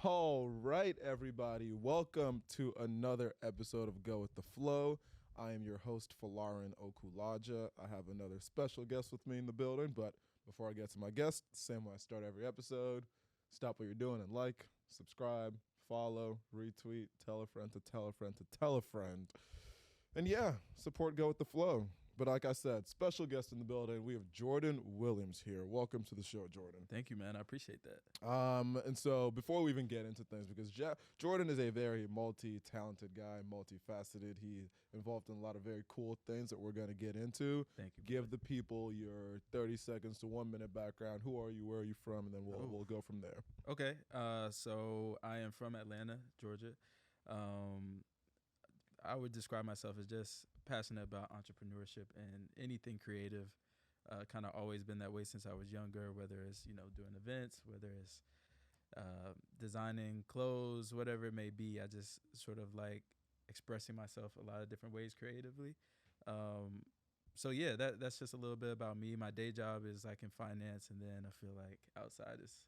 All right, everybody. Welcome to another episode of Go with the Flow. I am your host, Folarin Okulaja. I have another special guest with me in the building, but before I get to my guest, same way I start every episode, stop what you're doing and like, subscribe, follow, retweet, tell a friend to tell a friend to tell a friend. And yeah, support Go with the Flow. But like I said, special guest in the building, we have Jordan Williams here. Welcome to the show, Jordan. Thank you, man. I appreciate that. And so before we even get into things, because Jordan is a very multi-talented guy, multifaceted. He's involved in a lot of very cool things that we're going to get into. Thank you. Give the people your 30 seconds to 1 minute background. Who are you? Where are you from? And then we'll go from there. Okay. So I am from Atlanta, Georgia. I would describe myself as just passionate about entrepreneurship and anything creative. Kind of always been that way since I was younger, whether it's, doing events, whether it's designing clothes, whatever it may be. I just sort of like expressing myself a lot of different ways creatively. So yeah, that's just a little bit about me. My day job is like in finance, and then I feel like outside is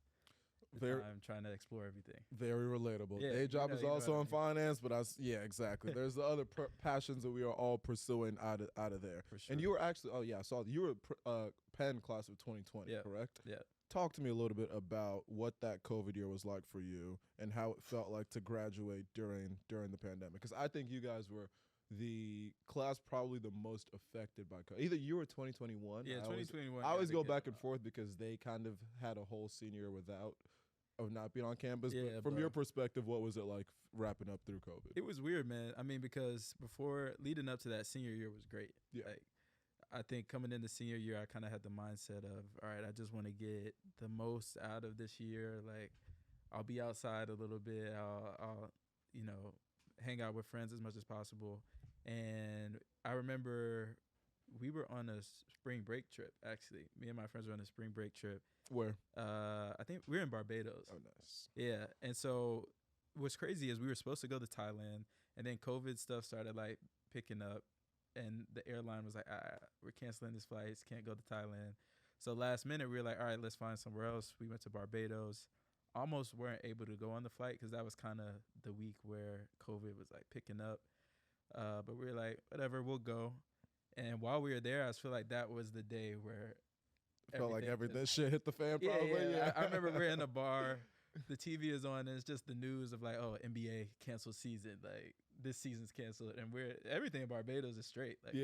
I'm trying to explore everything. Very relatable. Yeah, Day job is also in finance, but exactly. There's the other passions that we are all pursuing out of there. For sure. And you were actually, I saw you were Penn class of 2020, correct? Yeah. Talk to me a little bit about what that COVID year was like for you and how it felt like to graduate during the pandemic. Because I think you guys were the class probably the most affected by COVID. Either you or 2021. Yeah, 2021. I always go back and forth because they kind of had a whole senior of not being on campus. Yeah, but from your perspective, what was it like wrapping up through COVID? It was weird, man. I mean, because leading up to that, senior year was great. Yeah. Like, I think coming into senior year, I kind of had the mindset of, all right, I just want to get the most out of this year. Like, I'll be outside a little bit. I'll hang out with friends as much as possible. And I remember we were on a spring break trip, actually. Me and my friends were on a spring break trip. Where? I think we were in Barbados. Oh, nice. Yeah. And so what's crazy is we were supposed to go to Thailand, and then COVID stuff started like picking up, and the airline was like, we're canceling these flights, can't go to Thailand. So last minute we were like, all right, let's find somewhere else. We went to Barbados. Almost weren't able to go on the flight because that was kind of the week where COVID was like picking up. But we were like, whatever, we'll go. And while we were there, I just feel like that was the day where it felt like everything shit hit the fan probably. Yeah. I remember we're in a bar, the TV is on, and it's just the news of like, oh, NBA canceled season, like this season's canceled, and everything in Barbados is straight. Like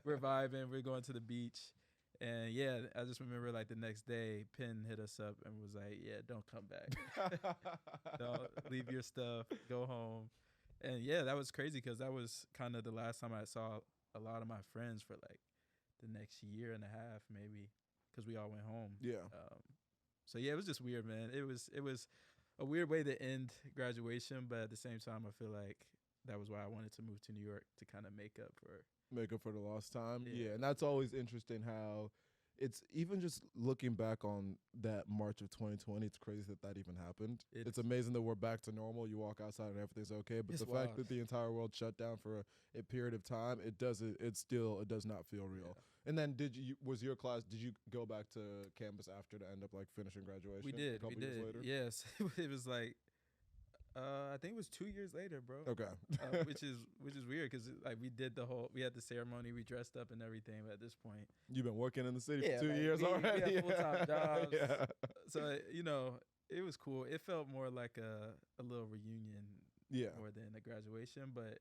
we're vibing, we're going to the beach. And yeah, I just remember like the next day, Penn hit us up and was like, yeah, don't come back. Don't leave your stuff, go home. And yeah, that was crazy because that was kind of the last time I saw a lot of my friends for like the next year and a half, maybe, because we all went home. Yeah. So yeah, it was just weird, man. It was a weird way to end graduation, but at the same time, I feel like that was why I wanted to move to New York to kind of make up for the lost time. Yeah. And that's always interesting how it's even just looking back on that March of 2020, it's crazy that even happened. It's amazing that we're back to normal. You walk outside and everything's okay. But the fact that the entire world shut down for a period of time, it does not feel real. Yeah. And then did you go back to campus after to end up like finishing graduation? We did. A couple years later? Yes. It was like, I think it was 2 years later, bro. Okay. which is weird because like we had the ceremony, we dressed up and everything. But at this point, you've been working in the city for 2 years already. We had full-time jobs. Yeah. So it was cool. It felt more like a little reunion, more than a graduation. But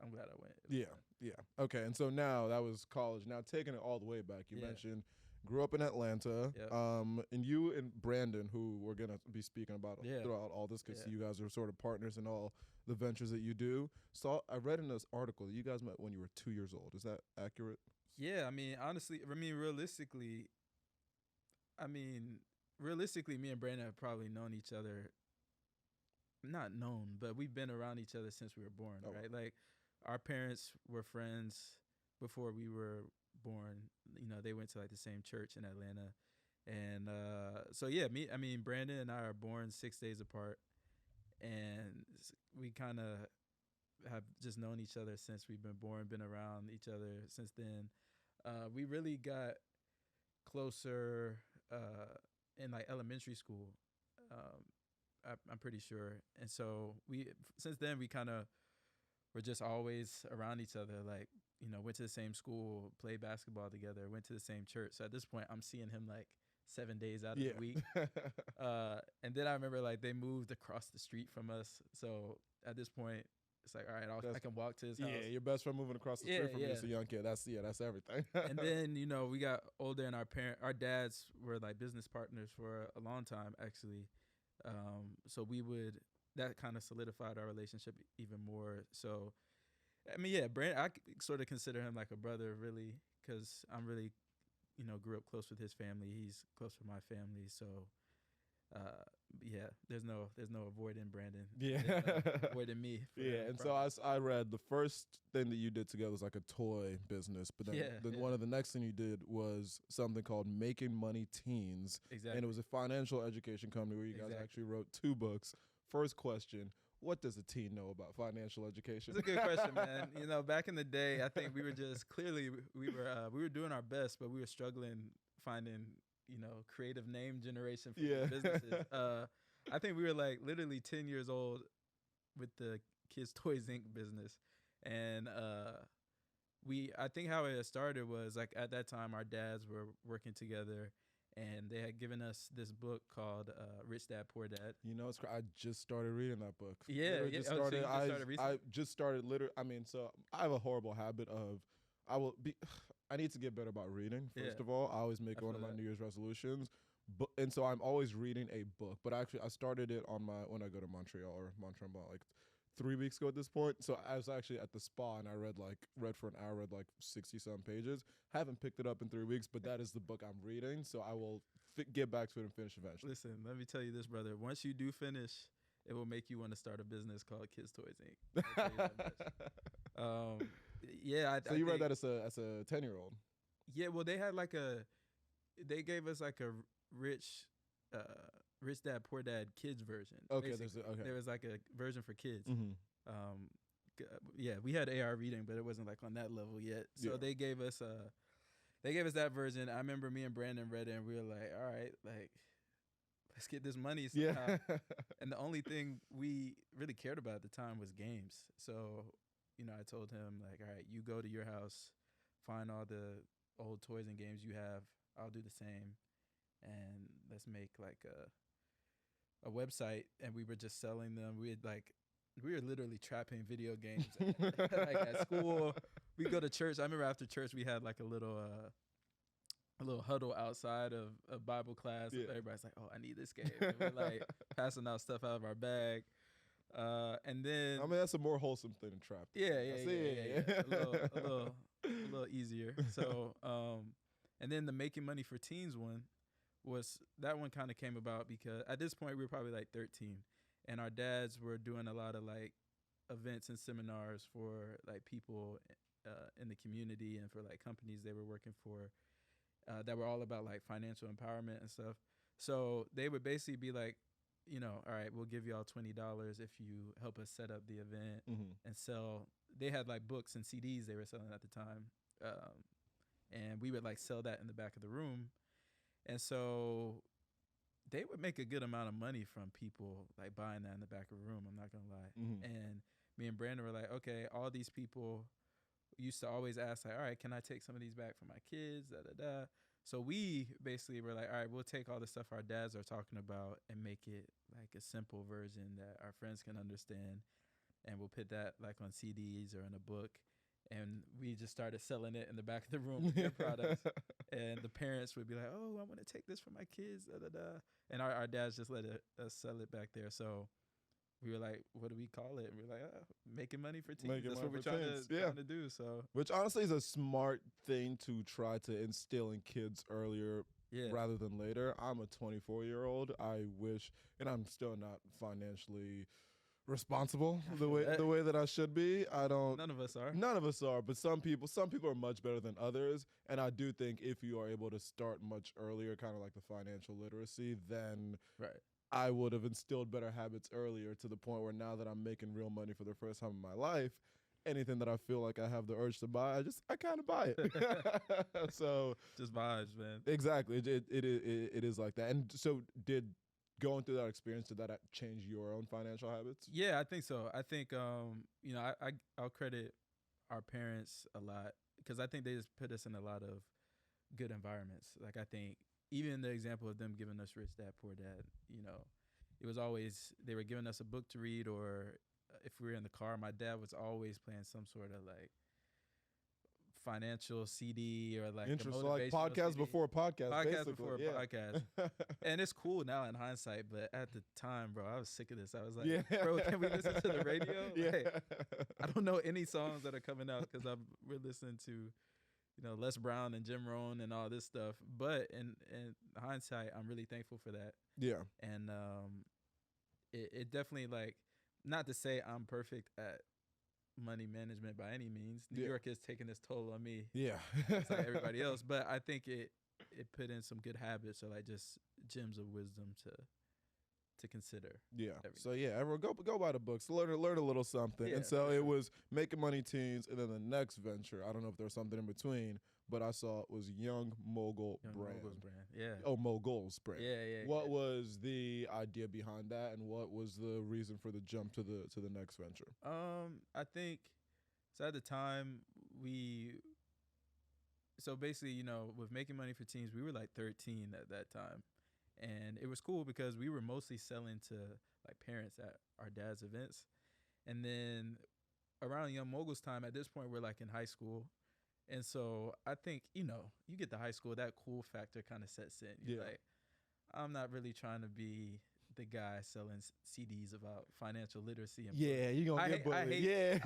I'm glad I went. Yeah. Okay. And so now that was college. Now taking it all the way back, you mentioned. Grew up in Atlanta, and you and Brandon, who we're going to be speaking about throughout all this because you guys are sort of partners in all the ventures that you do. So I read in this article that you guys met when you were 2 years old. Is that accurate? Yeah, realistically, me and Brandon have probably known each other, not known, but we've been around each other since we were born, right? Like our parents were friends before we were born. They went to like the same church in Atlanta, and so yeah, Brandon and I are born 6 days apart, and we kind of have just known each other since we've been born, been around each other since then. We really got closer in like elementary school. I'm pretty sure. And so since then we kind of were just always around each other. Like, went to the same school, played basketball together, went to the same church. So at this point, I'm seeing him like 7 days out of the week. And then I remember like they moved across the street from us. So at this point, it's like, all right, I can walk to his house. Yeah, your best friend moving across the street from you as a young kid. That's everything. And then, we got older, and our dads were like business partners for a long time, actually. So that kind of solidified our relationship even more. So, I mean, yeah, Brandon, I sort of consider him like a brother, really, because I'm really, grew up close with his family. He's close with my family. So, yeah, there's no avoiding Brandon. Yeah. Avoiding me. Yeah, and so I read the first thing that you did together was like a toy business, but then one of the next thing you did was something called Making Money Teens. Exactly. And it was a financial education company where you guys actually wrote 2 books. First question, what does a teen know about financial education? It's a good question, man. Back in the day, I think we were just clearly we were doing our best, but we were struggling finding creative name generation for businesses. I think we were like literally 10 years old with the Kids Toys Inc. business, and I think how it started was like at that time our dads were working together. And they had given us this book called Rich Dad, Poor Dad. I just started reading that book. Yeah, I just started literally. I mean, so I have a horrible habit of, I need to get better about reading. First of all, I always make one of my New Year's resolutions. And so I'm always reading a book. But actually, I started it when I go to Montreal like 3 weeks ago at this point. So I was actually at the spa and I read for an hour, read like 60-some pages. Haven't picked it up in 3 weeks, but that is the book I'm reading. So I will get back to it and finish eventually. Listen, let me tell you this, brother. Once you do finish, it will make you want to start a business called Kids Toys Inc. I'll tell you that much. So you read that as a 10-year-old? Yeah, well, they they gave us like a Rich Dad, Poor Dad kids version. Okay, there was like a version for kids. Mm-hmm. We had AR reading, but it wasn't like on that level yet. So they gave us that version. I remember me and Brandon read it, and we were like, all right, like let's get this money somehow. Yeah. And the only thing we really cared about at the time was games. So, I told him like, all right, you go to your house, find all the old toys and games you have. I'll do the same, and let's make like a website. And we were just selling them. We were literally trapping video games like at school. We go to church. I remember after church we had like a little huddle outside of Bible class. Yeah. Everybody's like, "Oh, I need this game." And we're like passing out stuff out of our bag. And then I mean that's a more wholesome thing than trap. Yeah. A little easier. So and then the Making Money for Teens one one kind of came about because at this point we were probably like 13, and our dads were doing a lot of like events and seminars for like people in the community and for like companies they were working for that were all about like financial empowerment and stuff. So they would basically be like, all right, we'll give y'all $20 if you help us set up the event and sell. They had like books and CDs they were selling at the time, and we would like sell that in the back of the room. And so they would make a good amount of money from people like buying that in the back of the room. I'm not gonna lie. And me and Brandon were like, okay, all these people used to always ask like, all right, can I take some of these back for my kids? So we basically were like, all right, we'll take all the stuff our dads are talking about and make it like a simple version that our friends can understand, and we'll put that like on CDs or in a book. And we just started selling it in the back of the room with their products. And the parents would be like, oh, I want to take this for my kids. And our dads just let us sell it back there. So we were like, what do we call it? And we were like, Making Money for Teens. That's what we're trying to do. So, which honestly is a smart thing to try to instill in kids earlier rather than later. I'm a 24-year-old. I wish, and I'm still not financially responsible the way that I should be. None of us are, but some people are much better than others, and I do think if you are able to start much earlier, kind of like the financial literacy, then I would have instilled better habits earlier, to the point where now that I'm making real money for the first time in my life, anything that I feel like I have the urge to buy, I kind of buy it. So just vibes, man. Exactly. It is like that. And so going through that experience, did that change your own financial habits? Yeah, I think so. I think I'll credit our parents a lot because I think they just put us in a lot of good environments. Like, I think even the example of them giving us Rich Dad Poor Dad, it was always they were giving us a book to read, or if we were in the car, my dad was always playing some sort of like financial CD or like interesting, like podcast CD. Before podcast, podcast basically. before podcast. And it's cool now in hindsight, but at the time, bro, I was sick of this. I was like, bro, can we listen to the radio? Like, I don't know any songs that are coming out because we're listening to Les Brown and Jim Rohn and all this stuff. But in hindsight, I'm really thankful for that. Yeah. And it definitely, like, not to say I'm perfect at money management by any means. New York is taking this toll on me. Yeah. It's like everybody else. But I think it put in some good habits, or like just gems of wisdom to consider. Yeah. So everyone go buy the books, learn a little something. And so it was Making Money Teens, and then the next venture, I don't know if there was something in between, but I saw it was Young Mogul Brand. Moguls Brand. Yeah. Oh, Moguls Brand. Yeah. What was the idea behind that, and what was the reason for the jump to the next venture? I think so at the time so basically, with Making Money for Teens, we were like 13 at that time. And it was cool because we were mostly selling to like parents at our dad's events. And then around Young Moguls time, at this point, we're like in high school. And so I think, you get to high school, that cool factor kind of sets in. You're like, I'm not really trying to be the guy selling CDs about financial literacy. And you're going to get bullied. It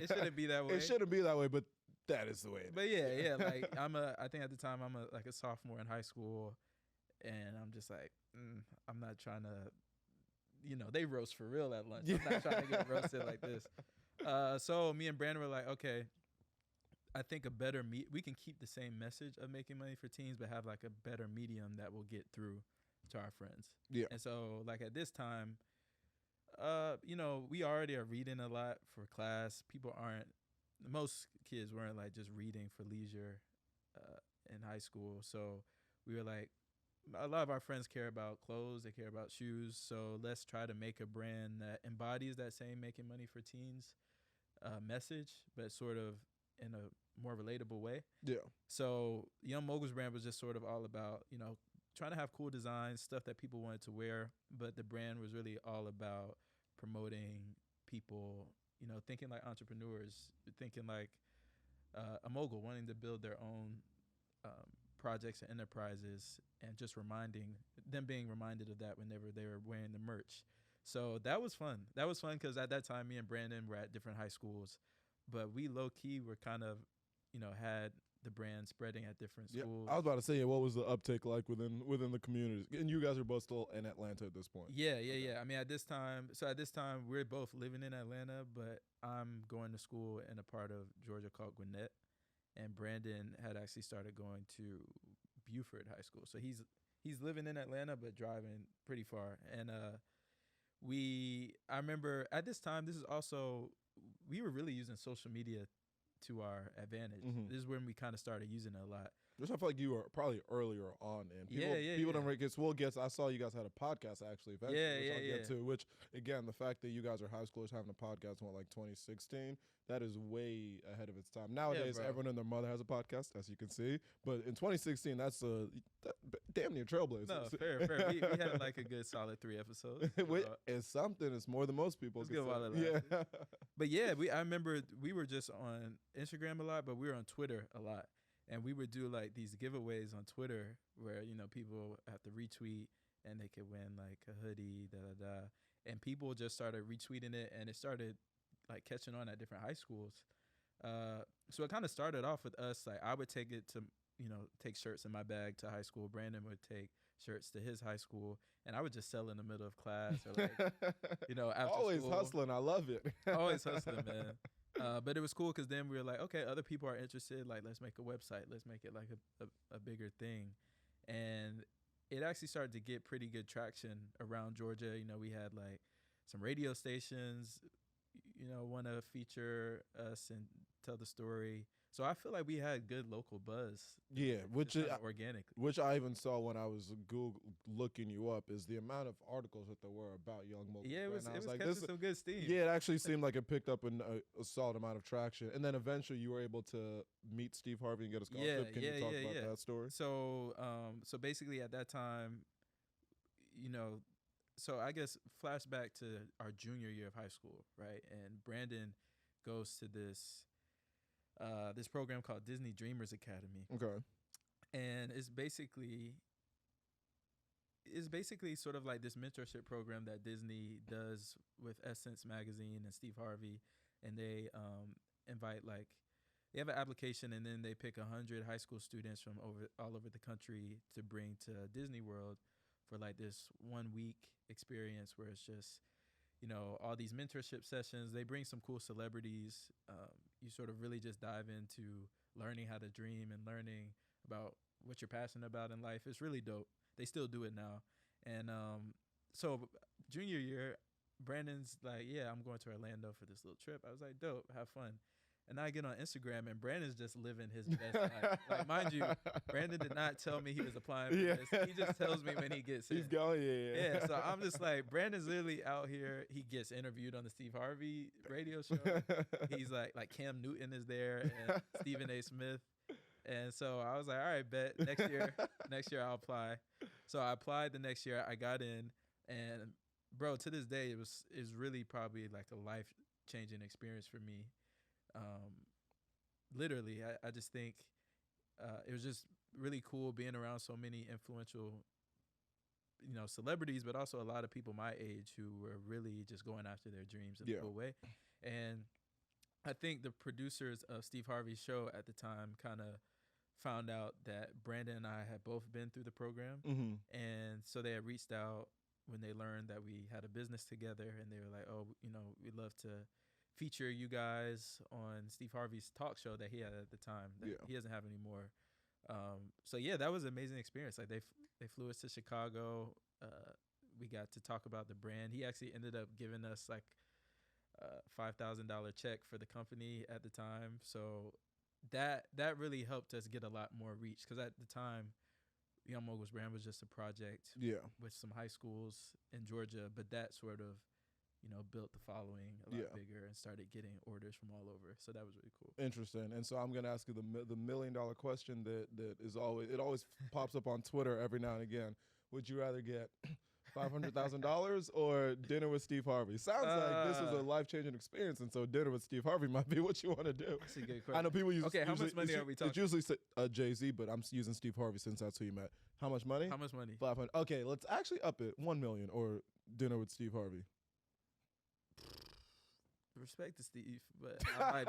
shouldn't be that way. It shouldn't be that way, but that is the way it is. But like I think at the time I'm a sophomore in high school. And I'm just like, I'm not trying to, they roast for real at lunch. I'm not trying to get roasted like this. So me and Brandon were like, okay, I think we can keep the same message of Making Money for Teens, but have like a better medium that will get through to our friends. Yeah. And so like at this time, we already are reading a lot for class. Most kids weren't like just reading for leisure in high school. So we were like, a lot of our friends care about clothes, they care about shoes, so let's try to make a brand that embodies that same Making Money for Teens message, but sort of in a more relatable way. Yeah. So Young Moguls brand was just sort of all about, trying to have cool designs, stuff that people wanted to wear, but the brand was really all about promoting people, thinking like entrepreneurs, thinking like a mogul, wanting to build their own projects and enterprises, and just being reminded of that whenever they were wearing the merch. So that was fun. That was fun because at that time, me and Brandon were at different high schools, but we low key were kind of, had the brand spreading at different schools. I was about to say, what was the uptake like within the communities? And you guys are both still in Atlanta at this point. Yeah. I mean, at this time, we're both living in Atlanta, but I'm going to school in a part of Georgia called Gwinnett. And Brandon had actually started going to Buford High School. So he's living in Atlanta, but driving pretty far. And I remember at this time, we were really using social media to our advantage. Mm-hmm. This is when we kind of started using it a lot. Which I feel like you were probably earlier on. And people don't get. We'll get. I saw you guys had a podcast actually. Which I'll get to. Which again, the fact that you guys are high schoolers having a podcast in like 2016, that is way ahead of its time. Nowadays, everyone and their mother has a podcast, as you can see. But in 2016, that's damn near trailblazer. No, fair. We had like a good solid 3 episodes. It's something. It's more than most people. Let's give a lot of that. Yeah. But I remember we were just on Instagram a lot, but we were on Twitter a lot. And we would do like these giveaways on Twitter where, people have to retweet and they could win like a hoodie, and people just started retweeting it, and it started like catching on at different high schools. So it kind of started off with us. Like I would take it to, take shirts in my bag to high school. Brandon would take shirts to his high school, and I would just sell in the middle of class or like, after always school. Hustling. I love it. Always hustling, man. But it was cool because then we were like, okay, other people are interested. Like, let's make a website. Let's make it like a bigger thing. And it actually started to get pretty good traction around Georgia. We had like some radio stations, want to feature us and tell the story. So I feel like we had good local buzz. Yeah, which is organically. Which I even saw when I was Google looking you up, is the amount of articles that there were about Young Moguls. Yeah, it was like, catching some good steam. Yeah, it actually seemed like it picked up a solid amount of traction. And then eventually you were able to meet Steve Harvey and get a scholarship. Can you talk about that story? So, so basically at that time, so I guess flashback to our junior year of high school, right? And Brandon goes to this program called Disney Dreamers Academy. Okay. And it's basically sort of like this mentorship program that Disney does with Essence Magazine and Steve Harvey, and they invite, like, they have an application, and then they pick 100 high school students from all over the country to bring to Disney World for like this 1 week experience where it's just, all these mentorship sessions. They bring some cool celebrities. You sort of really just dive into learning how to dream and learning about what you're passionate about in life. It's really dope. They still do it now. And so junior year, Brandon's like, yeah, I'm going to Orlando for this little trip. I was like, dope, have fun. And I get on Instagram, and Brandon's just living his best life. Like, mind you, Brandon did not tell me he was applying for this. He just tells me when he gets in. He's going, yeah. So I'm just like, Brandon's literally out here. He gets interviewed on the Steve Harvey radio show. He's like Cam Newton is there, and Stephen A. Smith. And so I was like, all right, bet. Next year I'll apply. So I applied the next year. I got in, and bro, to this day, it's really probably like a life-changing experience for me. Literally, I just think it was just really cool being around so many influential, celebrities, but also a lot of people my age who were really just going after their dreams in a cool way. And I think the producers of Steve Harvey's show at the time kind of found out that Brandon and I had both been through the program. Mm-hmm. And so they had reached out when they learned that we had a business together, and they were like, oh, we'd love to feature you guys on Steve Harvey's talk show that he had at the time that he doesn't have anymore. So yeah, that was an amazing experience. Like they flew us to Chicago. We got to talk about the brand. He actually ended up giving us like $5,000 check for the company at the time. So that really helped us get a lot more reach, because at the time, Young Moguls brand was just a project with some high schools in Georgia, but that sort of built the following a lot bigger and started getting orders from all over. So that was really cool. Interesting. And so I'm going to ask you the $1 million question that is always pops up on Twitter every now and again. Would you rather get $500,000 or dinner with Steve Harvey? Sounds like this is a life-changing experience, and so dinner with Steve Harvey might be what you want to do. That's a good question. I know people use. Okay, how much money are we talking? It's usually Jay-Z, but I'm using Steve Harvey since that's who you met. How much money? 500. Okay, let's actually up it. $1 million or dinner with Steve Harvey. Respect to Steve, but I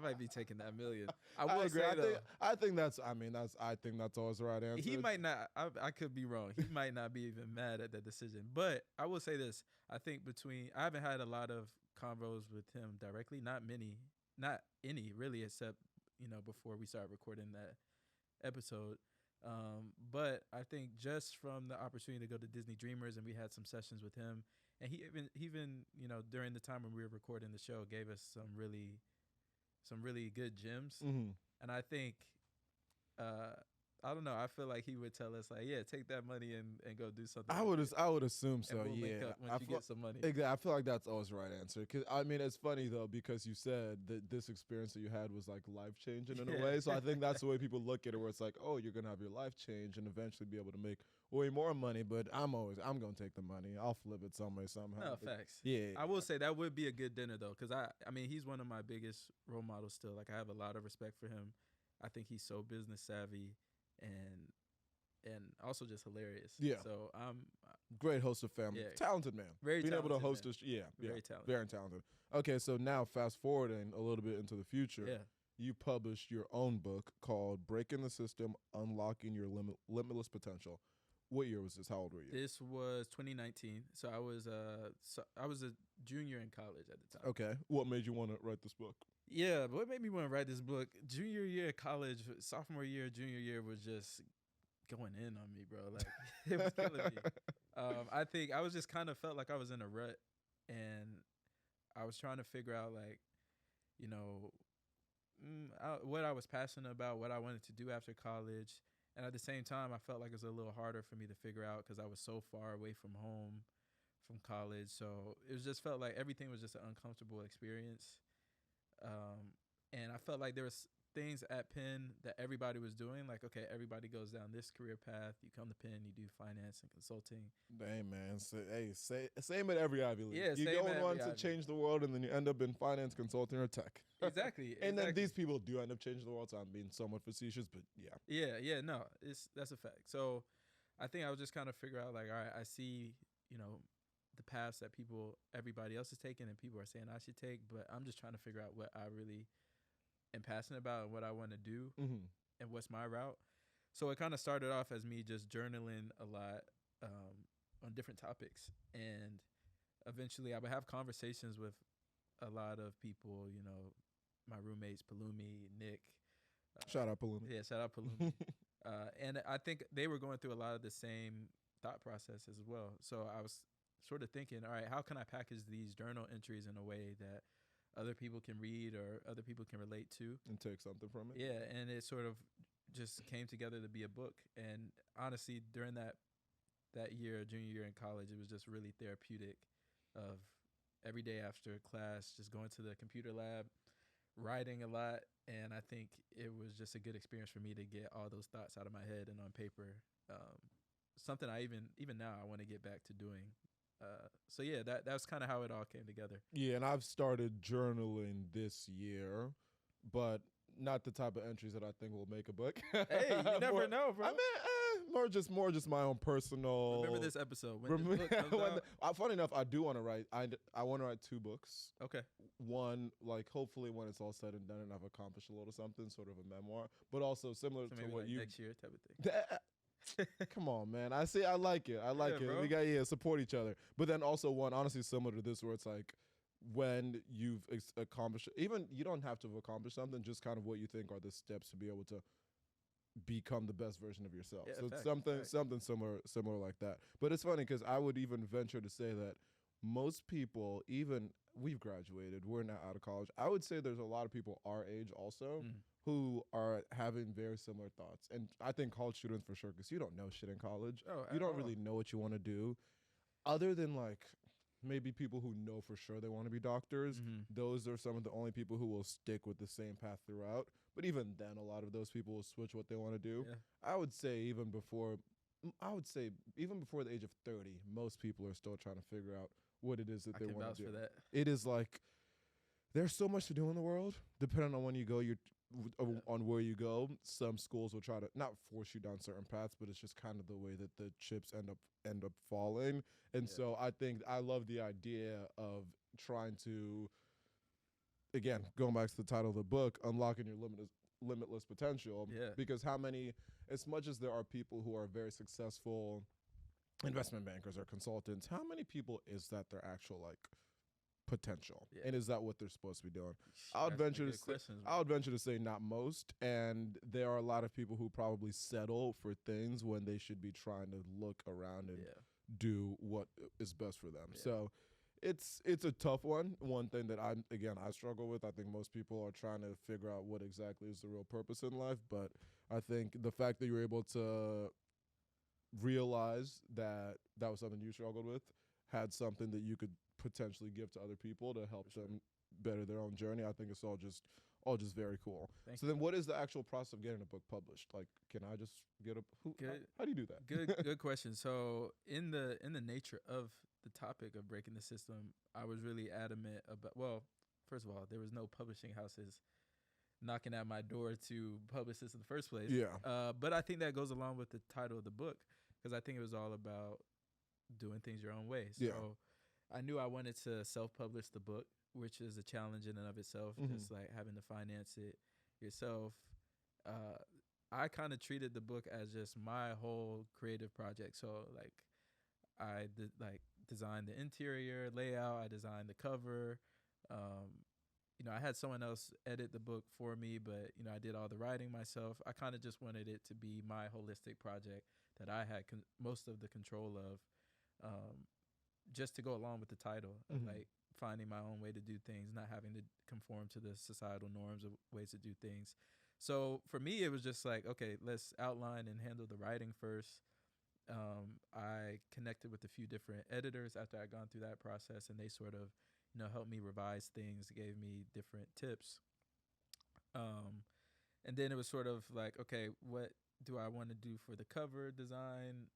might be taking that $1 million. I will agree. say though, I think that's always the right answer. He might not. I could be wrong. He might not be even mad at that decision. But I will say this: I think I haven't had a lot of convos with him directly. Not any really, except before we started recording that episode. But I think just from the opportunity to go to Disney Dreamers, and we had some sessions with him. And he even during the time when we were recording the show, gave us some really good gems. Mm-hmm. And I think, I don't know, I feel like he would tell us like, yeah, take that money and go do something. I would assume so. We'll link up once you get some money. Exactly. I feel like that's always the right answer. Cause I mean, it's funny though, because you said that this experience that you had was like life changing in a way. So I think that's the way people look at it, where it's like, oh, you're gonna have your life change and eventually be able to make way more money. But I'm gonna take the money. I'll flip it some way somehow. No, facts. Yeah. I will say that would be a good dinner though, because I mean he's one of my biggest role models still. Like I have a lot of respect for him. I think he's so business savvy and also just hilarious. Yeah. So I'm great host of family. Yeah. Talented man. Very being talented able to host man. Very talented. Very talented. Okay, so now fast forwarding a little bit into the future. Yeah. You published your own book called Breaking the System, Unlocking Your Limitless Potential. What year was this? How old were you? This was 2019. So I was a junior in college at the time. Okay. What made you want to write this book? Yeah, what made me want to write this book? Junior year of college, sophomore year, junior year was just going in on me, bro. Like it was killing me. I think I was just kind of felt like I was in a rut, and I was trying to figure out like, what I was passionate about, what I wanted to do after college. And at the same time, I felt like it was a little harder for me to figure out because I was so far away from home from college. So it was just felt like everything was just an uncomfortable experience. And I felt like there was things at Penn that everybody was doing. Like, okay, everybody goes down this career path. You come to Penn, you do finance and consulting. Hey, man. Same at every Ivy League. Yeah, you same go at and want every to change the world, and then you end up in finance, consulting, or tech. Exactly. And then these people do end up changing the world, so I'm being somewhat facetious, but yeah. Yeah, no, that's a fact. So I think I was just kind of figure out, like, all right, I see, the paths that everybody else is taking and people are saying I should take, but I'm just trying to figure out what I really am passionate about and what I want to do and what's my route. So it kind of started off as me just journaling a lot on different topics. And eventually I would have conversations with a lot of people, my roommates, Palumi, Nick. Shout out Palumi. Yeah, shout out Palumi. And I think they were going through a lot of the same thought process as well. So I was sort of thinking, all right, how can I package these journal entries in a way that other people can read or other people can relate to? And take something from it? Yeah, and it sort of just came together to be a book. And honestly, during that year, junior year in college, it was just really therapeutic of every day after class, just going to the computer lab, writing a lot. And I think it was just a good experience for me to get all those thoughts out of my head and on paper. Something I even now I want to get back to doing. So yeah, that's kind of how it all came together. Yeah, and I've started journaling this year, but not the type of entries that I think will make a book. Hey, you never know, bro. I mean, more just my own personal. Remember this episode when this book comes out? Funny enough, I do want to write. I want to write 2 books. Okay. One, like, hopefully when it's all said and done and I've accomplished a little something, sort of a memoir, but also similar to what like you next year type of thing. Come on, man. I like it. Bro. We got support each other. But then also one, honestly, similar to this, where it's like when you've accomplished, even you don't have to have accomplished something, just kind of what you think are the steps to be able to become the best version of yourself. Yeah, so it's something similar like that. But it's funny because I would even venture to say that most people, even we've graduated, we're now out of college. I would say there's a lot of people our age also who are having very similar thoughts. And I think college students for sure, because you don't know shit in college. You don't really know what you want to do. Other than like maybe people who know for sure they want to be doctors, those are some of the only people who will stick with the same path throughout. But even then, a lot of those people will switch what they want to do. Yeah. I would say even before the age of 30, most people are still trying to figure out what it is that they want to do. For that. It is like there's so much to do in the world. Depending on when you go, on where you go, some schools will try to not force you down certain paths, but it's just kind of the way that the chips end up falling. And so I think I love the idea of trying to, again, going back to the title of the book, unlocking your limitless potential. Yeah. Because as much as there are people who are very successful investment bankers or consultants, how many people is that their actual potential? Yeah. And is that what they're supposed to be doing? I would venture to say not most, and there are a lot of people who probably settle for things when they should be trying to look around and do what is best for them. So it's a tough one. One thing that I struggle with. I think most people are trying to figure out what exactly is the real purpose in life, but I think the fact that you're able to realize that was something you struggled with, had something that you could potentially give to other people to help them better their own journey. I think it's all just very cool. Then what is the actual process of getting a book published? Like, can I just get how do you do that? Good question. So in the nature of the topic of breaking the system, I was really adamant about, well, first of all, there was no publishing houses knocking at my door to publish this in the first place. Yeah. But I think that goes along with the title of the book, because I think it was all about doing things your own way. So I knew I wanted to self-publish the book, which is a challenge in and of itself, just like having to finance it yourself. I kind of treated the book as just my whole creative project. So like I designed the interior layout, I designed the cover. I had someone else edit the book for me, but I did all the writing myself. I kind of just wanted it to be my holistic project that I had most of the control of, just to go along with the title, like finding my own way to do things, not having to conform to the societal norms of ways to do things. So for me, it was just like, okay, let's outline and handle the writing first. I connected with a few different editors after I'd gone through that process, and they sort of, helped me revise things, gave me different tips. And then it was sort of like, okay, what do I want to do for the cover design?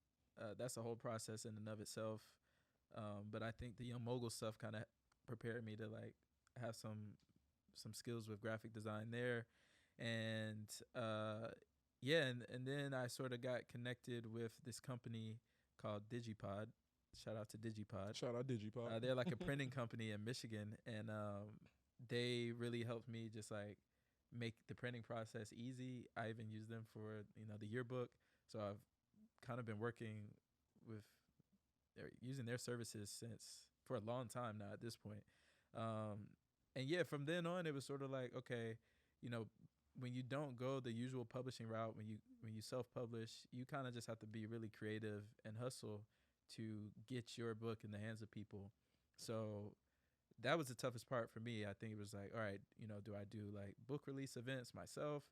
That's a whole process in and of itself. But I think the Young Mogul stuff kind of prepared me to like have some skills with graphic design there. And and then I sort of got connected with this company called Digipod. Shout out to Digipod. Shout out Digipod. They're like a printing company in Michigan, and they really helped me just like make the printing process easy. I even use them for the yearbook, so I've kind of been working with using their services for a long time now at this point. And yeah, from then on, it was sort of like, okay, when you don't go the usual publishing route, when you self-publish, you kind of just have to be really creative and hustle to get your book in the hands of people. So that was the toughest part for me. I think it was like, all right, do I do like book release events myself?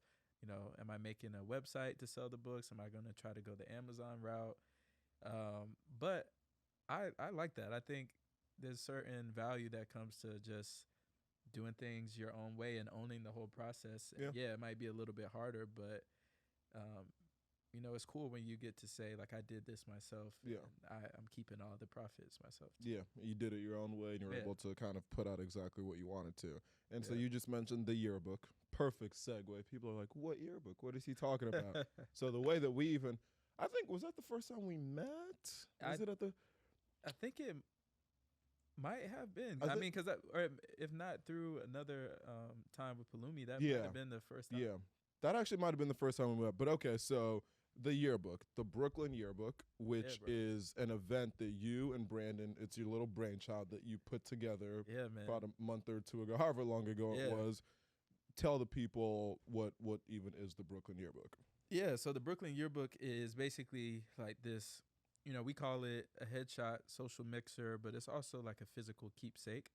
Am I making a website to sell the books? Am I going to try to go the Amazon route? But I like that. I think there's certain value that comes to just doing things your own way and owning the whole process. Yeah, it might be a little bit harder, but it's cool when you get to say like, I did this myself. Yeah, I'm keeping all the profits myself too. Yeah, you did it your own way, and you're able to kind of put out exactly what you wanted to. And so you just mentioned the yearbook. Perfect segue. People are like, what yearbook? What is he talking about? So the way that we even, I think, was that the first time we met? Was it at the? I think it might have been. I mean, because or if not through another time with Palumi, that might have been the first time. Yeah, that actually might have been the first time we met. But okay, so the yearbook, the Brooklyn Yearbook, which is an event that you and Brandon, it's your little brainchild that you put together about a month or two ago, however long ago it was. Tell the people what even is the Brooklyn Yearbook. Yeah, so the Brooklyn Yearbook is basically like this, we call it a headshot social mixer, but it's also like a physical keepsake.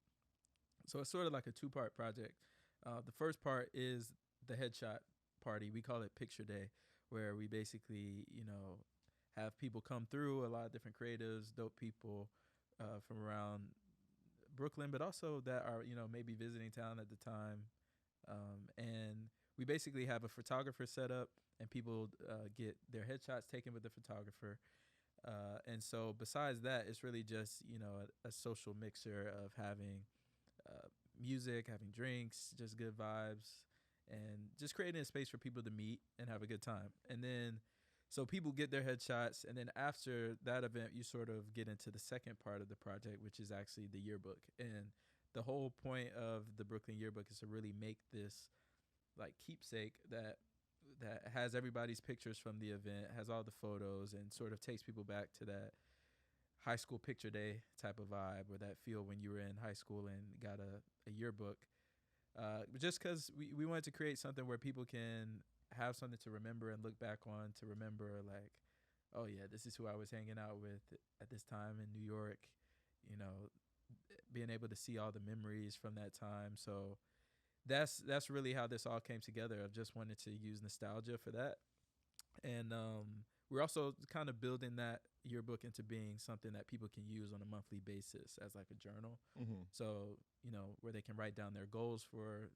So it's sort of like a two-part project. The first part is the headshot party. We call it Picture Day, where we basically, have people come through, a lot of different creatives, dope people from around Brooklyn, but also that are, maybe visiting town at the time. And we basically have a photographer set up, and people get their headshots taken with the photographer. And so besides that, it's really just, a social mixer of having music, having drinks, just good vibes, and just creating a space for people to meet and have a good time. And then, so people get their headshots, and then after that event, you sort of get into the second part of the project, which is actually the yearbook. And the whole point of the Brooklyn Yearbook is to really make this like keepsake that has everybody's pictures from the event, has all the photos, and sort of takes people back to that high school picture day type of vibe, or that feel when you were in high school and got a yearbook. Just because we wanted to create something where people can have something to remember and look back on, to remember like, oh yeah, this is who I was hanging out with at this time in New York, being able to see all the memories from that time. So that's really how this all came together. I've just wanted to use nostalgia for that. And we're also kind of building that yearbook into being something that people can use on a monthly basis as like a journal. Mm-hmm. So, where they can write down their goals for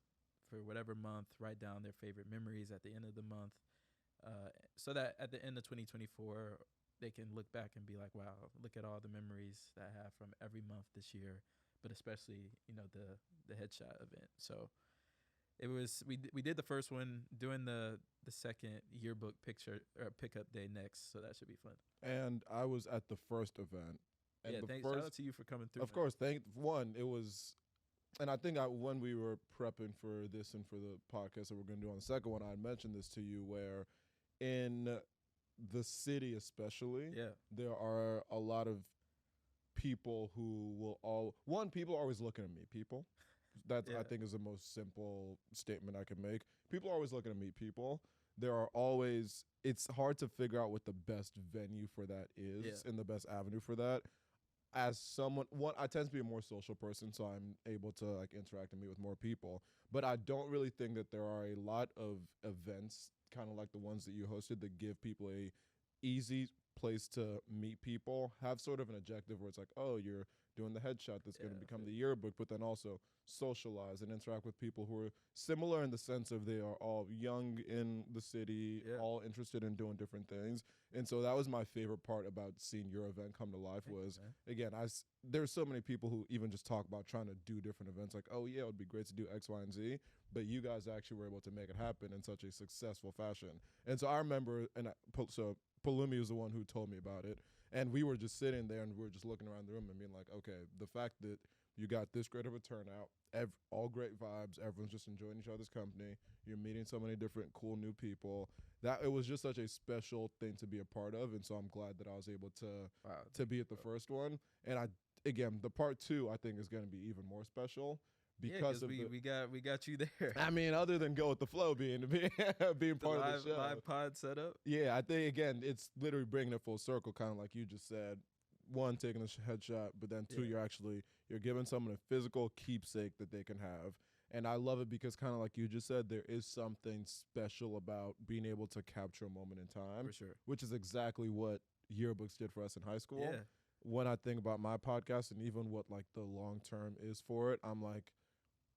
whatever month, write down their favorite memories at the end of the month, so that at the end of 2024, they can look back and be like, wow, look at all the memories that I have from every month this year, but especially, the headshot event. So it was, we did the first one, doing the second yearbook pickup day next. So that should be fun. And I was at the first event. And shout out to you for coming through. Of course. It was, and I think when we were prepping for this and for the podcast that we're going to do on the second one, I mentioned this to you, where in the city especially, there are a lot of people who will people are always looking to meet people. That I think is the most simple statement I can make. People are always looking to meet people. It's hard to figure out what the best venue for that is and the best avenue for that. as someone, one, I tend to be a more social person, so I'm able to like interact and meet with more people. But I don't really think that there are a lot of events, kind of like the ones that you hosted, that give people a easy place to meet people. Have sort of an objective where it's like, oh, you're doing the headshot that's going to become the yearbook, but then also socialize and interact with people who are similar in the sense of they are all young in the city, all interested in doing different things. And so that was my favorite part about seeing your event come to life. Was again, there's so many people who even just talk about trying to do different events, like, oh yeah, it would be great to do X, Y, and Z, but you guys actually were able to make it happen in such a successful fashion. And so I remember, so Palumi was the one who told me about it. And we were just sitting there and we were just looking around the room and being like, okay, the fact that you got this great of a turnout, all great vibes, everyone's just enjoying each other's company, you're meeting so many different cool new people, that it was just such a special thing to be a part of. And so I'm glad that I was able to be at the first one. And again, the part 2 I think is going to be even more special. Because we got you there. I mean, other than Go With The Flow being part of the show. Live pod setup. Yeah, I think, again, it's literally bringing it full circle, kind of like you just said. 1, taking a headshot, but then 2, you're giving someone a physical keepsake that they can have. And I love it because, kind of like you just said, there is something special about being able to capture a moment in time. For sure. Which is exactly what yearbooks did for us in high school. Yeah. When I think about my podcast and even what like the long term is for it, I'm like,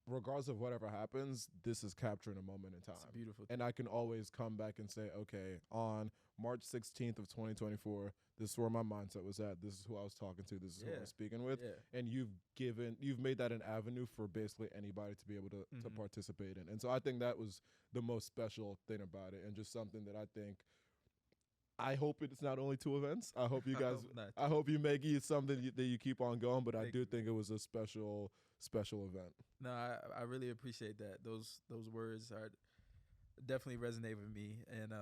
regardless of whatever happens, this is capturing a moment in time. It's a beautiful thing. And I can always come back and say, okay, on March 16th of 2024, this is where my mindset was at. This is who I was talking to. This is who I was speaking with. Yeah. And you've made that an avenue for basically anybody to be able to participate in. And so I think that was the most special thing about it, and just something that I hope it's not only 2 events. I hope you guys, I hope you make it something that you keep on going, but I do think it was a special event. No, I really appreciate that. Those words are definitely resonate with me. And,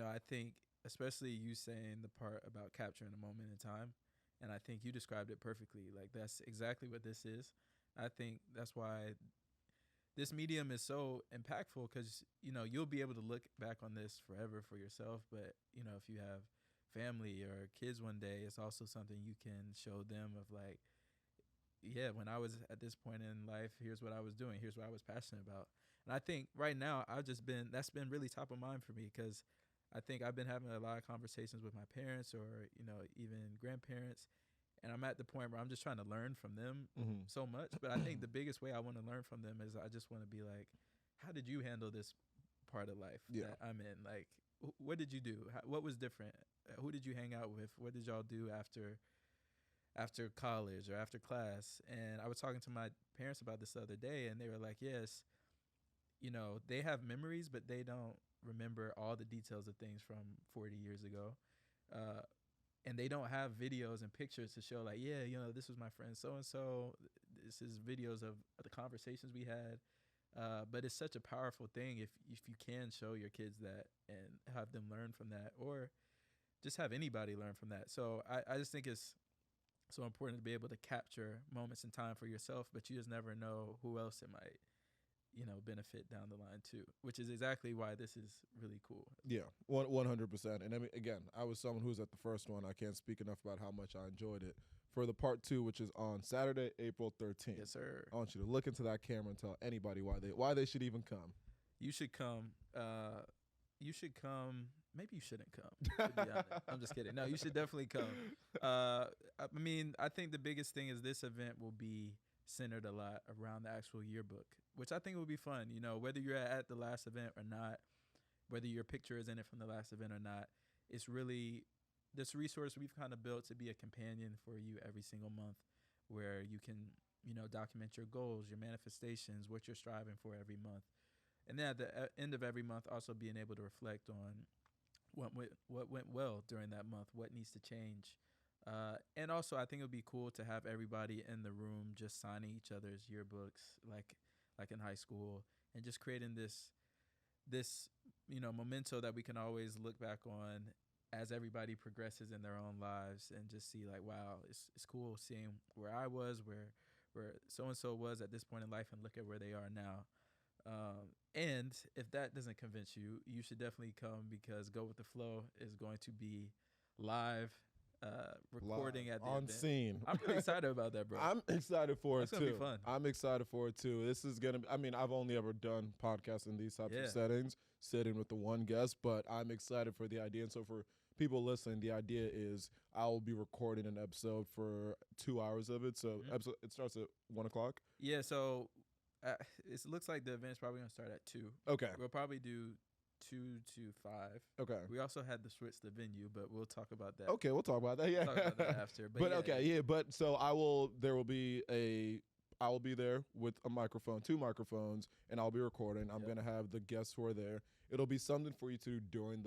I think especially you saying the part about capturing a moment in time, and I think you described it perfectly. Like, that's exactly what this is. I think that's why this medium is so impactful, because, you'll be able to look back on this forever for yourself. But, if you have family or kids one day, it's also something you can show them of like, yeah, when I was at this point in life, here's what I was doing. Here's what I was passionate about. And I think right now that's been really top of mind for me, because I think I've been having a lot of conversations with my parents or, even grandparents. And I'm at the point where I'm just trying to learn from them so much. But I think the biggest way I want to learn from them is I just want to be like, how did you handle this part of life that I'm in? Like, what did you do? What was different? Who did you hang out with? What did y'all do after college or after class? And I was talking to my parents about this the other day, and they were like, yes, they have memories, but they don't remember all the details of things from 40 years ago. And they don't have videos and pictures to show like, yeah, this was my friend so-and-so. This is videos of the conversations we had. But it's such a powerful thing if you can show your kids that and have them learn from that, or just have anybody learn from that. So I just think it's so important to be able to capture moments in time for yourself, but you just never know who else it might, benefit down the line too, which is exactly why this is really cool. Yeah, 100%. And I mean, again, I was someone who was at the first one. I can't speak enough about how much I enjoyed it. For the part 2, which is on Saturday, April 13th. Yes, sir. I want you to look into that camera and tell anybody why they should even come. You should come. You should come. Maybe you shouldn't come, to be honest. I'm just kidding. No, you should definitely come. I mean, I think the biggest thing is this event will be centered a lot around the actual yearbook, which I think will be fun. Whether you're at the last event or not, whether your picture is in it from the last event or not, it's really this resource we've kind of built to be a companion for you every single month, where you can, document your goals, your manifestations, what you're striving for every month. And then at the end of every month, also being able to reflect on what went well during that month, what needs to change. And also, I think it would be cool to have everybody in the room just signing each other's yearbooks, like in high school, and just creating this memento that we can always look back on as everybody progresses in their own lives, and just see like, wow, it's cool seeing where I was, where so-and-so was at this point in life, and look at where they are now. And if that doesn't convince you, you should definitely come, because Go With The Flow is going to be live recording live, at the on event. scene. I'm really excited about that, bro. I'm excited for That's it gonna too. be fun. I'm excited for it too. This is gonna. I mean, I've only ever done podcasts in these types Yeah. of settings, sitting with the one guest, but I'm excited for the idea. And so for people listening, the idea is I will be recording an episode for 2 hours of it. So episode it starts at 1:00. Yeah, so it looks like the event's probably gonna start at 2. Okay. We'll probably do 2 to 5. Okay. We also had to switch the venue, but we'll talk about that. Okay, we'll talk about that. Yeah. Talk about that after. But yeah, okay, yeah. But so there will be I will be there with a microphone, 2 microphones, and I'll be recording. I'm gonna have the guests who are there. It'll be something for you to do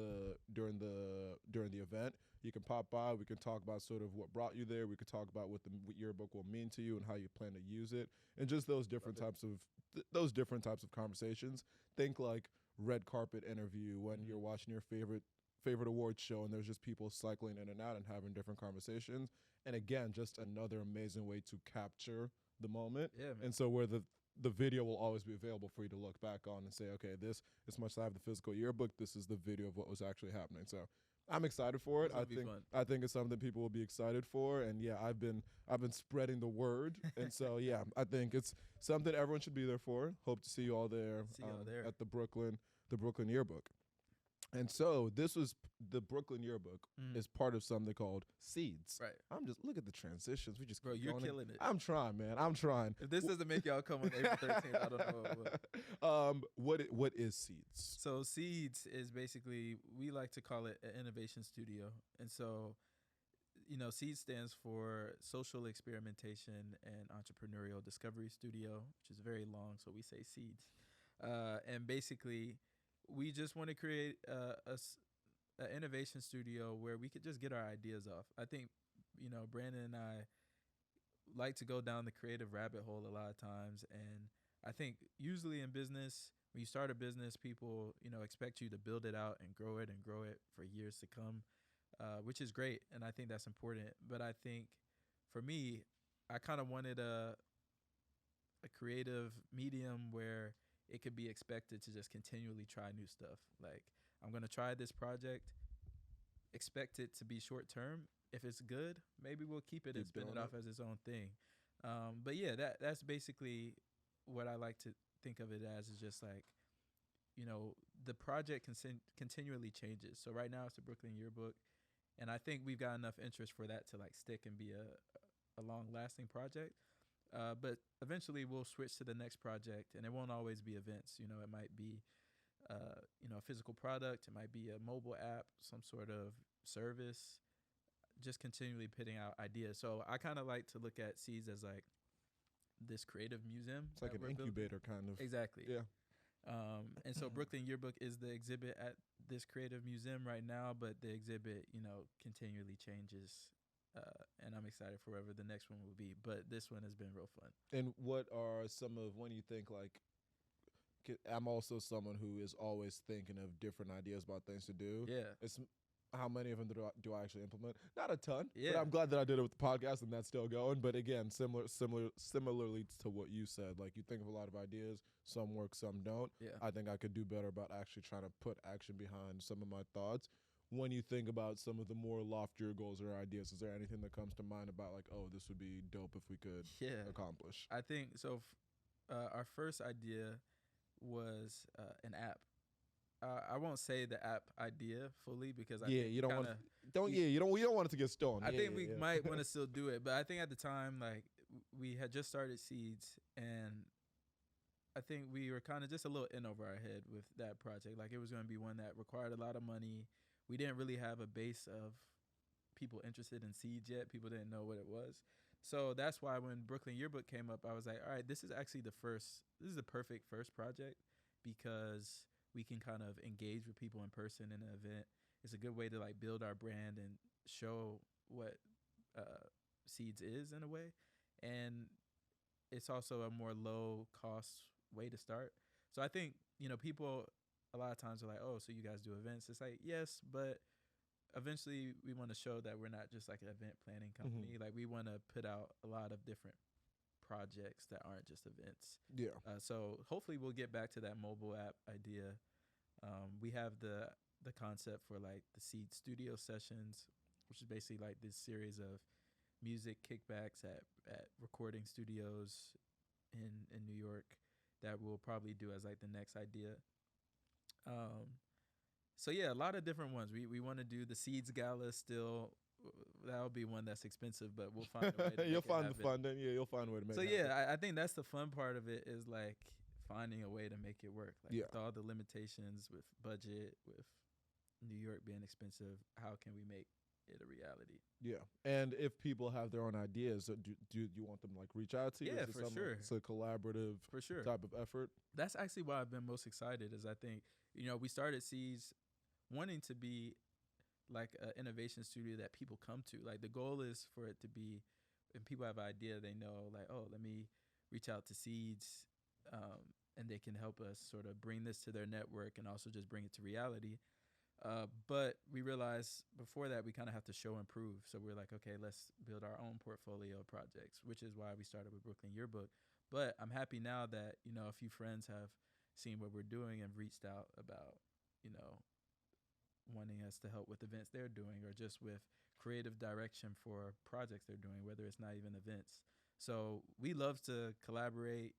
during the event. You can pop by. We can talk about sort of what brought you there. We could talk about what the yearbook will mean to you and how you plan to use it, and just those different types of conversations. Think like red carpet interview when you're watching your favorite awards show and there's just people cycling in and out and having different conversations. And again, just another amazing way to capture the moment. Yeah, man. And so where the video will always be available for you to look back on and say, okay, this, as much as I have the physical yearbook, this is the video of what was actually happening. So I'm excited for it. I think it's something people will be excited for. And yeah, I've been spreading the word. And so yeah, I think it's something everyone should be there for. Hope to see you all there, at the Brooklyn Yearbook. And so this was the Brooklyn Yearbook is part of something called Seeds. Right. I'm just look at the transitions. We just Bro, keep you're going. killing it. I'm trying, man. I'm trying. If this doesn't make y'all come on April 13th, I don't know what. What is Seeds? So Seeds is basically, we like to call it an innovation studio. And so, Seeds stands for Social Experimentation and Entrepreneurial Discovery Studio, which is very long, so we say Seeds. And basically, we just want to create an innovation studio where we could just get our ideas off. I think, Brandon and I like to go down the creative rabbit hole a lot of times. And I think usually in business, when you start a business, people, expect you to build it out and grow it for years to come, which is great. And I think that's important. But I think for me, I kind of wanted a creative medium where it could be expected to just continually try new stuff. Like, I'm going to try this project, expect it to be short term. If it's good, maybe we'll keep it and spin it off as its own thing. But yeah, that's basically what I like to think of it as, is just like, the project continually changes. So right now it's the Brooklyn Yearbook, and I think we've got enough interest for that to like stick and be a long-lasting project. But eventually we'll switch to the next project, and it won't always be events. It might be, a physical product. It might be a mobile app, some sort of service, just continually putting out ideas. So I kind of like to look at Seeds as like this creative museum. It's like an incubator kind of. Exactly. Yeah. And so Brooklyn Yearbook is the exhibit at this creative museum right now, but the exhibit, continually changes. And I'm excited for whatever the next one will be. But this one has been real fun. And what are some of, when you think like, I'm also someone who is always thinking of different ideas about things to do. Yeah. It's how many of them do I actually implement? Not a ton. Yeah. But I'm glad that I did it with the podcast and that's still going. But again, similarly to what you said, like you think of a lot of ideas, some work, some don't. Yeah. I think I could do better about actually trying to put action behind some of my thoughts. When you think about some of the more loftier goals or ideas, is there anything that comes to mind about like, oh, this would be dope if we could accomplish? I think so. Our first idea was an app. I won't say the app idea fully because I think you don't want it to get stolen. I think we might want to still do it, but I think at the time, like, we had just started Seeds, and I think we were kind of just a little in over our head with that project. Like, it was going to be one that required a lot of money. We didn't really have a base of people interested in Seeds yet. People didn't know what it was. So that's why when Brooklyn Yearbook came up, I was like, all right, this is actually the perfect first project, because we can kind of engage with people in person in an event. It's a good way to like build our brand and show what Seeds is in a way. And it's also a more low cost way to start. So I think, people a lot of times are like, oh, so you guys do events? It's like, yes, but eventually we want to show that we're not just like an event planning company. Like, we want to put out a lot of different projects that aren't just events. Yeah. So hopefully we'll get back to that mobile app idea. We have the concept for like the Seed studio sessions, which is basically like this series of music kickbacks at recording studios in New York that we'll probably do as like the next idea. So yeah, a lot of different ones. We want to do the Seeds Gala still. That'll be one that's expensive, but we'll find a way to You'll make find it the funding. Yeah, you'll find a way to make so it yeah, happen. I think that's the fun part of it, is like finding a way to make it work. Like with all the limitations, with budget, with New York being expensive, how can we make it a reality? Yeah. And if people have their own ideas, do you want them to like reach out to you? Yeah, for sure. It's a collaborative type of effort. That's actually why I've been most excited, is I think, we started Seeds wanting to be like an innovation studio that people come to. Like the goal is for it to be, when people have an idea, they know like, oh, let me reach out to Seeds, and they can help us sort of bring this to their network and also just bring it to reality. But we realized before that we kind of have to show and prove. So we're like, okay, let's build our own portfolio of projects, which is why we started with Brooklyn Yearbook. But I'm happy now that, a few friends have seen what we're doing and reached out about, wanting us to help with events they're doing, or just with creative direction for projects they're doing, whether it's not even events. So we love to collaborate.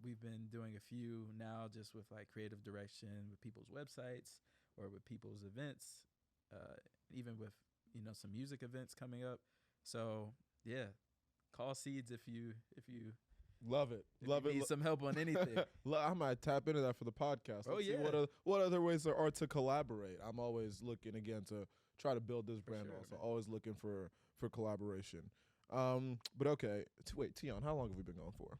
We've been doing a few now just with like creative direction with people's websites or with people's events, even with, some music events coming up. So yeah, call Seeds if you love it. Need some help on anything. I might tap into that for the podcast. Let's see what other ways there are to collaborate. I'm always looking again to try to build this brand. Also, man. Always looking for collaboration. But okay, wait, Tion, how long have we been going for?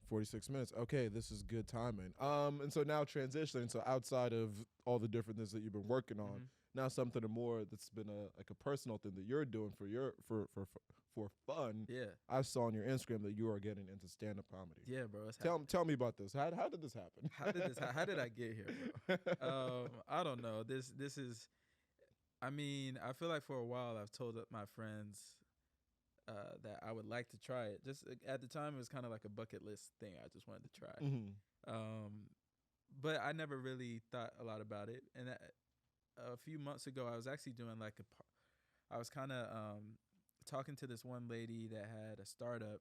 46 minutes. Okay, this is good timing. And so now transitioning, so outside of all the different things that you've been working on, now something more that's been a personal thing that you're doing for fun. Yeah. I saw on your Instagram that you are getting into stand-up comedy. Yeah, bro. Tell me about this. How did this happen? How did I get here, bro? I don't know. This is, I mean, I feel like for a while I've told my friends that I would like to try it. Just at the time, it was kind of like a bucket list thing. I just wanted to try. But I never really thought a lot about it. And a few months ago, I was actually doing like I was kind of talking to this one lady that had a startup,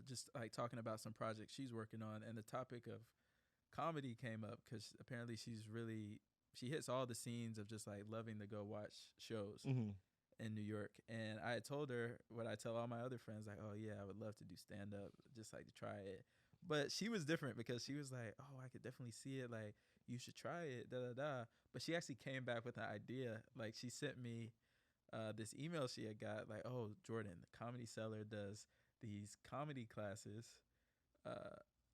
just like talking about some projects she's working on. And the topic of comedy came up because apparently she hits all the scenes of just like loving to go watch shows. In New York. And I had told her what I tell all my other friends, like, oh yeah, I would love to do stand up, just like to try it. But she was different because she was like, oh, I could definitely see it, like you should try it, But she actually came back with an idea. Like she sent me this email she had got, like, oh, Jordan, the Comedy Cellar does these comedy classes,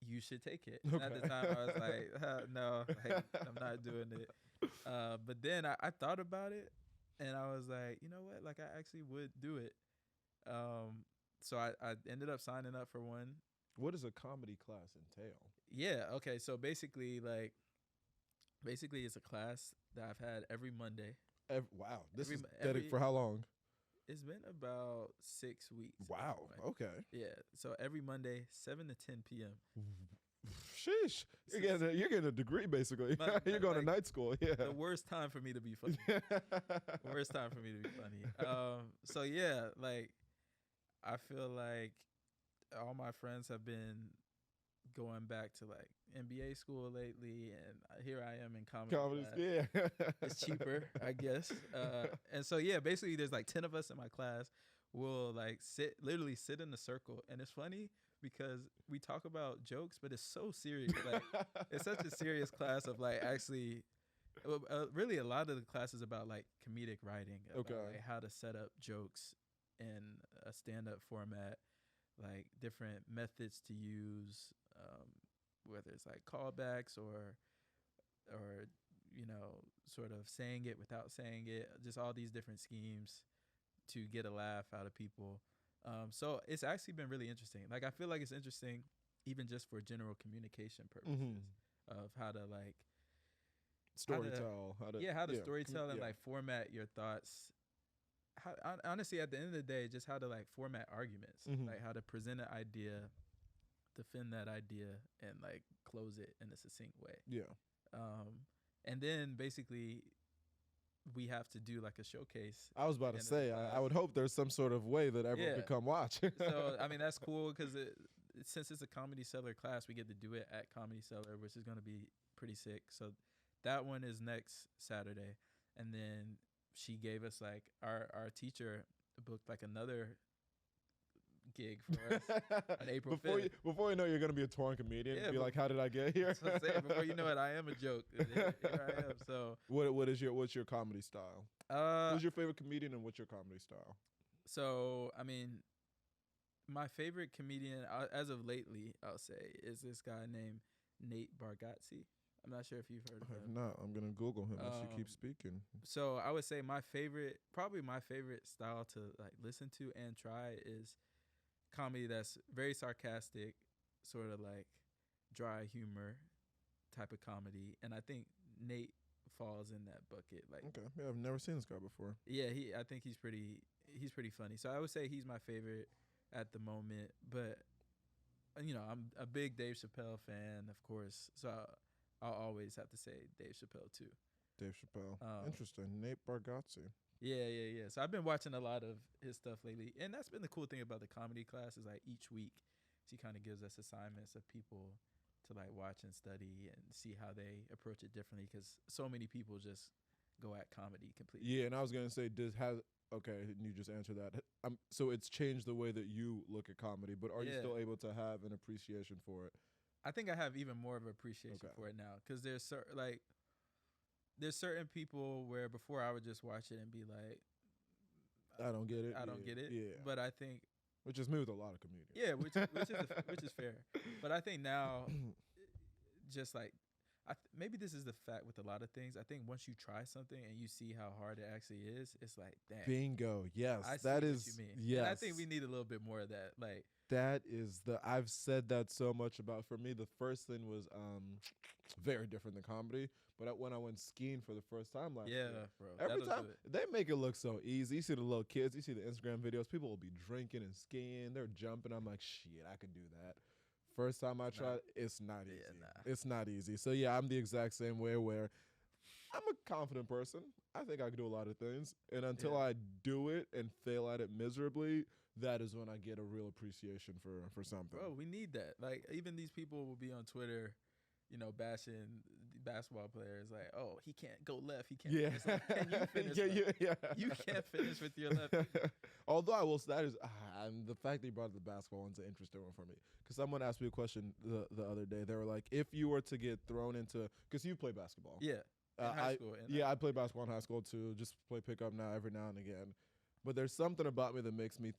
you should take it. Okay. And at the time I was like, no, like, I'm not doing it. But then I thought about it. And I was like, you know what? Like, I actually would do it. So I ended up signing up for one. What does a comedy class entail? Yeah. Okay. So basically, it's a class that I've had every Monday. Wow. This is for how long? It's been about 6 weeks. Wow. Okay. Yeah. So every Monday, 7 to 10 p.m. Sheesh. You're getting a degree, basically. You're going to night school. Yeah. The worst time for me to be funny. So, yeah, like, I feel like all my friends have been going back to, like, MBA school lately, and here I am in comedy. Yeah. It's cheaper, I guess. And so, yeah, basically there's, like, 10 of us in my class. We'll, like, literally sit in a circle. And it's funny because we talk about jokes, but it's so serious. Like, it's such a serious class of, like, actually, really a lot of the class is about, like, comedic writing. About, like, how to set up jokes in a stand-up format, like, different methods to use, whether it's, like, callbacks or sort of saying it without saying it, just all these different schemes to get a laugh out of people. So it's actually been really interesting. Like, I feel like it's interesting even just for general communication purposes of how to, like, storytell. How to storytell and, like, format your thoughts. Honestly, at the end of the day, just how to, like, format arguments, like how to present an idea, defend that idea, and, like, close it in a succinct way. Yeah. And then basically we have to do like a showcase. I was about to say, I would hope there's some sort of way that everyone could come watch. So, I mean, that's cool because since it's a Comedy Cellar class, we get to do it at Comedy Cellar, which is going to be pretty sick. So that one is next Saturday. And then she gave us like our teacher booked like another gig for us on April 5th. Before you know, you're going to be a touring comedian. Be like, how did I get here? So before you know it, I am a joke. Here I am. So what's your comedy style? Who's your favorite comedian and what's your comedy style? So, I mean, my favorite comedian as of lately, I'll say, is this guy named Nate Bargatze. I'm not sure if you've heard of him. I have not. I'm going to Google him as you keep speaking. So I would say my favorite style to like listen to and try is comedy that's very sarcastic, sort of like dry humor type of comedy. And I think Nate falls in that bucket. Like, okay. Yeah, I've never seen this guy before. Yeah, I think he's pretty funny. So I would say he's my favorite at the moment. But, you know, I'm a big Dave Chappelle fan, of course. So I'll always have to say Dave Chappelle too. Dave Chappelle. Interesting. Nate Bargatze. Yeah. So I've been watching a lot of his stuff lately. And that's been the cool thing about the comedy class is like each week she kind of gives us assignments of people to like watch and study and see how they approach it differently because so many people just go at comedy completely. Yeah, and I was going to say, okay, and you just answered that. So it's changed the way that you look at comedy, but are you still able to have an appreciation for it? I think I have even more of an appreciation for it now because there's certain people where before I would just watch it and be like, I don't get it. I don't get it. Yeah. But I think, which is me with a lot of comedians. Yeah, which is fair. But I think now, just like, maybe this is the fact with a lot of things. I think once you try something and you see how hard it actually is, it's like, damn. Bingo. Yes, that is what you mean. Yes. And I think we need a little bit more of that. Like, that is I've said that so much about. For me, the first thing was very different than comedy. But when I went skiing for the first time last year, bro, every time they make it look so easy. You see the little kids, you see the Instagram videos, people will be drinking and skiing, they're jumping. I'm like, shit, I could do that. First time I tried, it's not easy. It's not easy. So yeah, I'm the exact same way where I'm a confident person. I think I can do a lot of things. And until I do it and fail at it miserably, that is when I get a real appreciation for something. Bro, we need that. Like, even these people will be on Twitter, you know, bashing basketball players like, oh, he can't go left. He can't finish. Like, can you finish You can't finish with your left. Although I will, that is, and the fact that you brought up the basketball one's an interesting one for me. Because someone asked me a question the other day. They were like, if you were to get thrown into, because you play basketball. Yeah. In high school. I play basketball in high school too. Just play pickup every now and again. But there's something about me that makes me,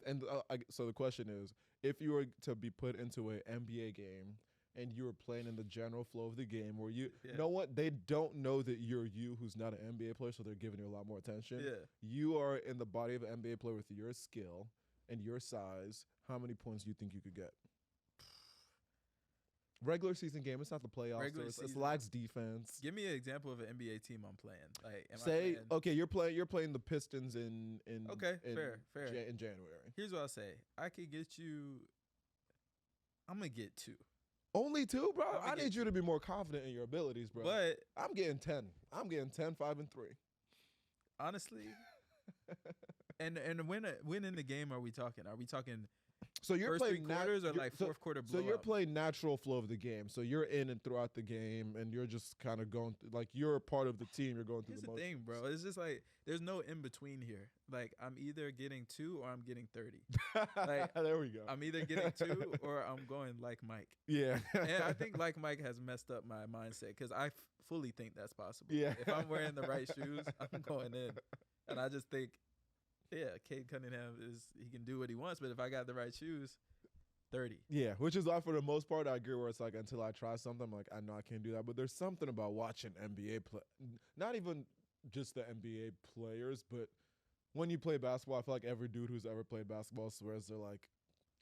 so the question is, if you were to be put into an NBA game and you were playing in the general flow of the game where you know what, they don't know that you're you who's not an NBA player, so they're giving you a lot more attention. Yeah. You are in the body of an NBA player with your skill and your size. How many points do you think you could get? Regular season game, it's not the playoffs. It's lax defense. Give me an example of an NBA team I'm playing. Like, okay, you're playing the Pistons in fair. In January. Here's what I'll say. I could get you. I'm gonna get 2. Only 2, bro? I need you to be more confident in your abilities, bro. But I'm getting 10. I'm getting 10, 5, and 3. Honestly. and when in the game are we talking? Are we talking so you're first playing 3 quarters or like fourth quarter blowout? So you're playing natural flow of the game. So you're in and throughout the game, and you're just kind of going like you're a part of the team. You're going through the motions. Here's the thing, bro. It's just like there's no in between here. Like I'm either getting 2 or I'm getting 30. Like there we go. I'm either getting 2 or I'm going like Mike. Yeah. And I think like Mike has messed up my mindset because I fully think that's possible. Yeah. If I'm wearing the right shoes, I'm going in, and I just think. Yeah, Cade Cunningham he can do what he wants, but if I got the right shoes, 30. Yeah, which is why for the most part I agree where it's like until I try something, I'm like, I know I can't do that. But there's something about watching NBA play, not even just the NBA players, but when you play basketball, I feel like every dude who's ever played basketball swears they're like,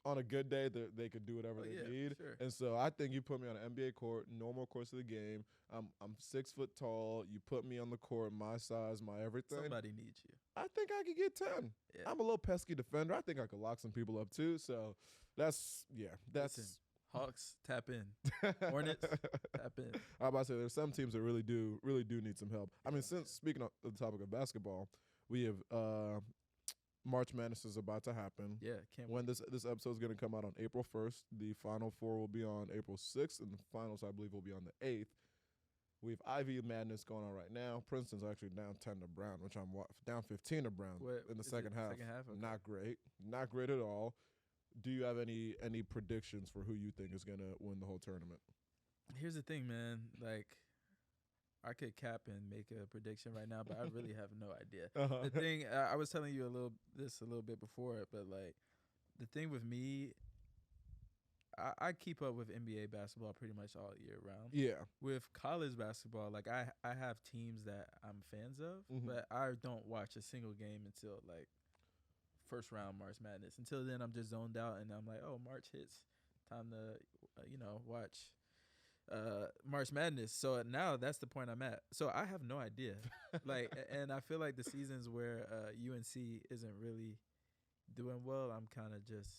on a good day, they could do whatever they need. Sure. And so I think you put me on an NBA court, normal course of the game. I'm 6 foot tall. You put me on the court, my size, my everything. Somebody needs you. I think I could get 10. Yeah. I'm a little pesky defender. I think I could lock some people up too. So that's Listen, Hawks, tap in. Hornets, tap in. I was about to say there's some teams that really do need some help. I mean, since speaking of the topic of basketball, we have March Madness is about to happen. Yeah, can't When wait. this episode is going to come out on April 1st, the Final Four will be on April 6th, and the finals, I believe, will be on the 8th. We have Ivy Madness going on right now. Princeton's actually down 10 to Brown, which I'm down 15 to Brown in the second half. Okay. Not great. Not great at all. Do you have any predictions for who you think is going to win the whole tournament? Here's the thing, man. Like, I could cap and make a prediction right now, but I really have no idea. The thing, I was telling you a little bit before it, but like, the thing with me, I keep up with NBA basketball pretty much all year round. Yeah. With college basketball, like I have teams that I'm fans of, but I don't watch a single game until like first round March Madness. Until then, I'm just zoned out, and I'm like, oh, March hits, time to watch March Madness. So now that's the point I'm at. So I have no idea. Like, and I feel like the seasons where UNC isn't really doing well, I'm kind of just.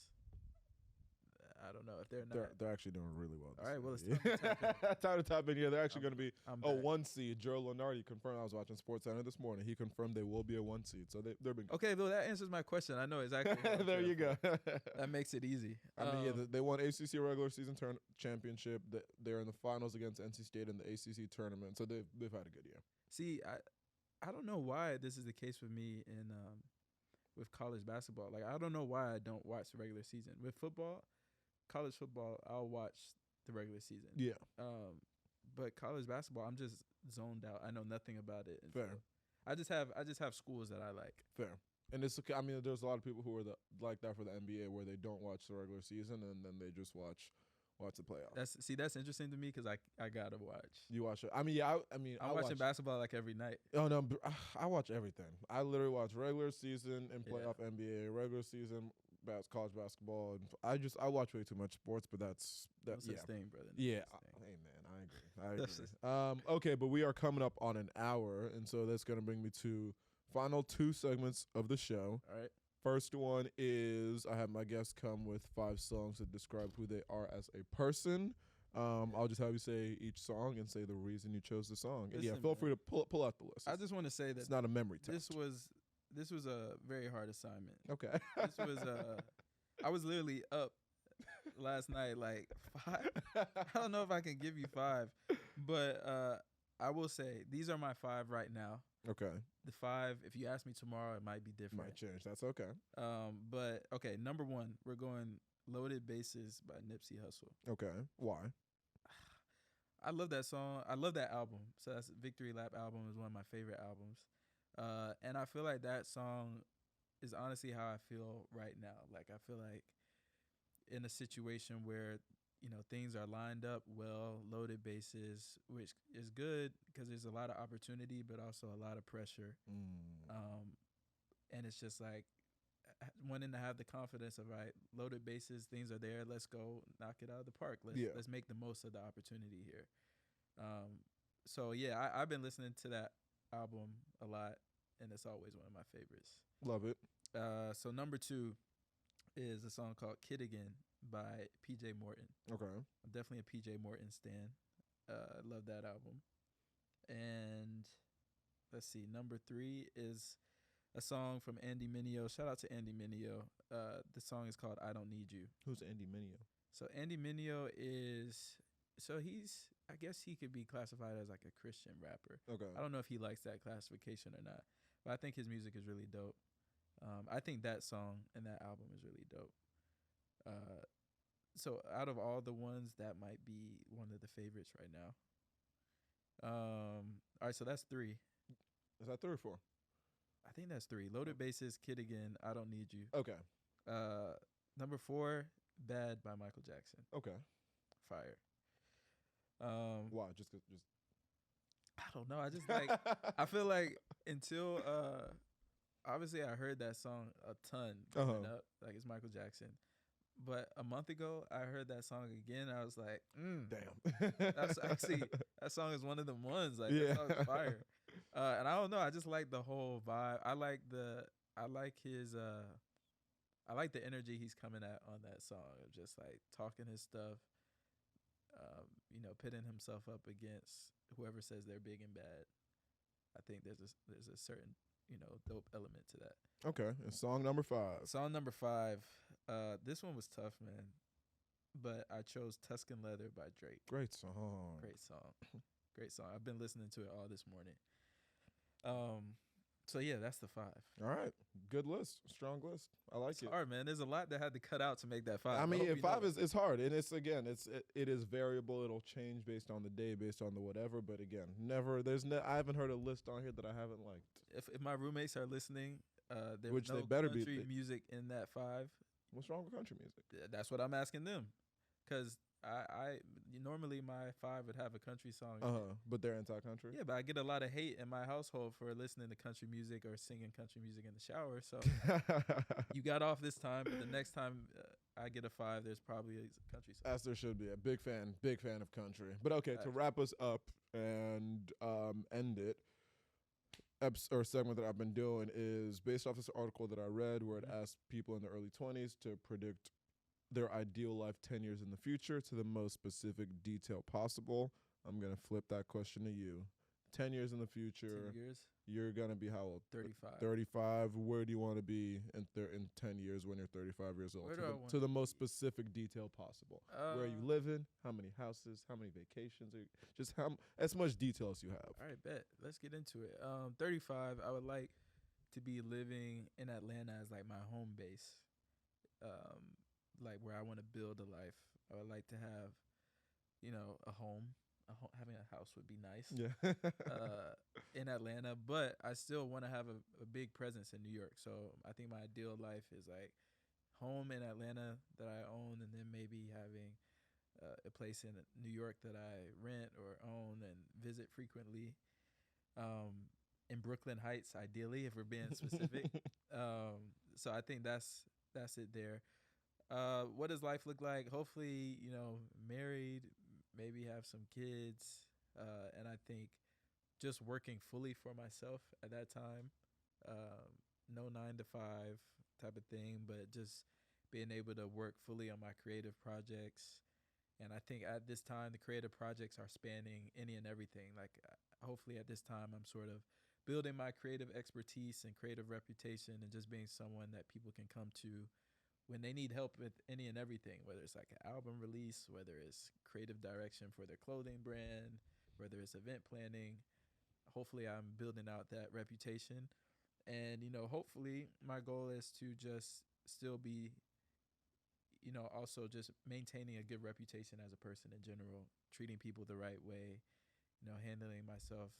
I don't know if they're not. They're actually doing really well. All right, well, it's time to tap in. Yeah, they're actually going to be a back. 1 seed. Joe Lunardi confirmed. I was watching SportsCenter this morning. He confirmed they will be a 1 seed. So they're been okay. Well, that answers my question. I know exactly. There you go. That makes it easy. I mean, yeah, they won ACC regular season championship. They're in the finals against NC State in the ACC tournament. So they've had a good year. See, I don't know why this is the case with me in with college basketball. Like, I don't know why I don't watch the regular season with football. College football, I'll watch the regular season. Yeah. But college basketball, I'm just zoned out. I know nothing about it. Fair. So I just have schools that I like. Fair. And it's okay. I mean, there's a lot of people who are like that for the NBA, where they don't watch the regular season and then they just watch the playoffs. That's interesting to me because I gotta watch. You watch it? I mean, yeah. I'm watching basketball like every night. Oh no, I watch everything. I literally watch regular season and playoff NBA, regular season college basketball, and I watch way too much sports, but that's no such thing, brother. Yeah, hey man, I agree. Okay, but we are coming up on an hour, and so that's gonna bring me to final 2 segments of the show. All right. First one is I have my guests come with 5 songs that describe who they are as a person. I'll just have you say each song and say the reason you chose the song. And Listen, feel free to pull out the list. I just want to say that it's not a memory test. This was a very hard assignment. Okay. This was I was literally up last night like 5. I don't know if I can give you 5, but I will say these are my 5 right now. Okay. The 5, if you ask me tomorrow, it might be different. Might change. That's okay. But okay, number 1, we're going Loaded Bases by Nipsey Hussle. Okay. Why? I love that song. I love that album. So that's Victory Lap album is one of my favorite albums. And I feel like that song is honestly how I feel right now. Like, I feel like in a situation where, things are lined up well, loaded bases, which is good because there's a lot of opportunity, but also a lot of pressure. And it's just like wanting to have the confidence of, right, loaded bases, things are there. Let's go knock it out of the park. Let's make the most of the opportunity here. So yeah, I've been listening to that album a lot, and it's always one of my favorites. Love it. So number 2 is a song called Kid Again by PJ Morton. Okay. I'm definitely a PJ Morton stan. I love that album. And let's see, number 3 is a song from Andy Mineo. Shout out to Andy Mineo. The song is called I Don't Need You. Who's Andy Mineo? So Andy Mineo I guess he could be classified as like a Christian rapper. Okay. I don't know if he likes that classification or not, but I think his music is really dope. I think that song and that album is really dope. So out of all the ones, that might be one of the favorites right now. All right, so that's 3. Is that 3 or 4? I think that's 3. Loaded Bases, Kid Again, I Don't Need You. Okay. Number 4, Bad by Michael Jackson. Okay. Fire. Why? Just I don't know. I just like I feel like until obviously I heard that song a ton growing up. Like, it's Michael Jackson. But a month ago I heard that song again. I was like, damn. That's actually that song is one of the ones. Like, that song is fire. And I don't know, I just like the whole vibe. I like the energy he's coming at on that song of just like talking his stuff. pitting himself up against whoever says they're big and bad. I think there's a certain, dope element to that. Okay, and song number 5. Song number 5. This one was tough, man. But I chose Tuscan Leather by Drake. Great song. Great song. Great song. I've been listening to it all this morning. So yeah, that's the 5. All right, good list, strong list. I like it. It's hard, man. There's a lot that had to cut out to make that 5. I mean, 5 is hard, and it is variable. It'll change based on the day, based on the whatever. But again, I haven't heard a list on here that I haven't liked. If my roommates are listening, there's which no they better country be. music in that 5. What's wrong with country music? That's what I'm asking them, because I normally my 5 would have a country song. But they're anti-country. Yeah, but I get a lot of hate in my household for listening to country music or singing country music in the shower. So you got off this time, but the next time I get a 5, there's probably a country song. As there should be. A big fan of country. But okay, to wrap us up and end it, segment that I've been doing is based off this article that I read where it asked people in their early 20s to predict their ideal life 10 years in the future to the most specific detail possible. I'm going to flip that question to you. 10 years in the future. 10 years? You're going to be how old? 35. 35. Where do you want to be in 10 years when you're 35 years old? To the most specific detail possible. Where are you living? How many houses? How many vacations? Just as much detail as you have. All right, bet. Let's get into it. 35, I would like to be living in Atlanta as like my home base. Like where I want to build a life. I would like to have, a home. Having a house would be nice. Yeah. In Atlanta, but I still want to have a big presence in New York. So I think my ideal life is like home in Atlanta that I own, and then maybe having a place in New York that I rent or own and visit frequently. In Brooklyn Heights, ideally, if we're being specific. So I think that's it there. What does life look like? Hopefully, married, maybe have some kids. And I think just working fully for myself at that time. No 9 to 5 type of thing, but just being able to work fully on my creative projects. And I think at this time, the creative projects are spanning any and everything. Like, hopefully at this time, I'm sort of building my creative expertise and creative reputation and just being someone that people can come to when they need help with any and everything, whether it's like an album release, whether it's creative direction for their clothing brand, whether it's event planning. Hopefully I'm building out that reputation. And, hopefully my goal is to just still be, also just maintaining a good reputation as a person in general, treating people the right way, handling myself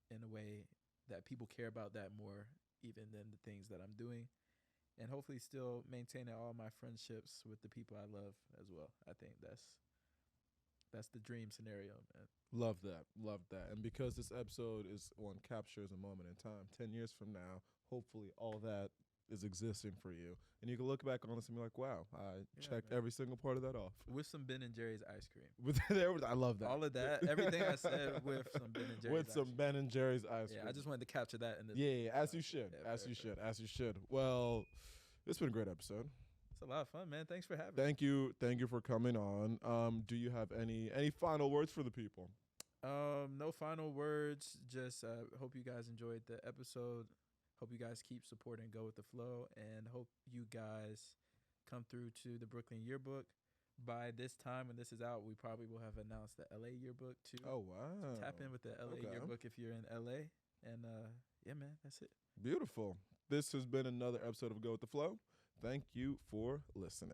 in a way that people care about that more even than the things that I'm doing. And hopefully still maintaining all my friendships with the people I love as well. I think that's the dream scenario, man. Love that. And because this episode captures a moment in time, 10 years from now, hopefully all that is existing for you. And you can look back on this and be like, wow, I checked every single part of that off. With some Ben & Jerry's ice cream. I love that. All of that, everything I said with some Ben & Jerry's with some Ben & Jerry's ice cream. Yeah, I just wanted to capture that in this. Yeah, as you should. As you should. Well, it's been a great episode. It's a lot of fun, man. Thanks for having me. Thank you for coming on. Do you have any final words for the people? No final words. Just hope you guys enjoyed the episode. Hope you guys keep supporting Go With The Flow, and hope you guys come through to the Brooklyn Yearbook. By this time, when this is out, we probably will have announced the LA Yearbook too. Oh, wow. So tap in with the LA Yearbook if you're in LA. And yeah, man, that's it. Beautiful. This has been another episode of Go With The Flow. Thank you for listening.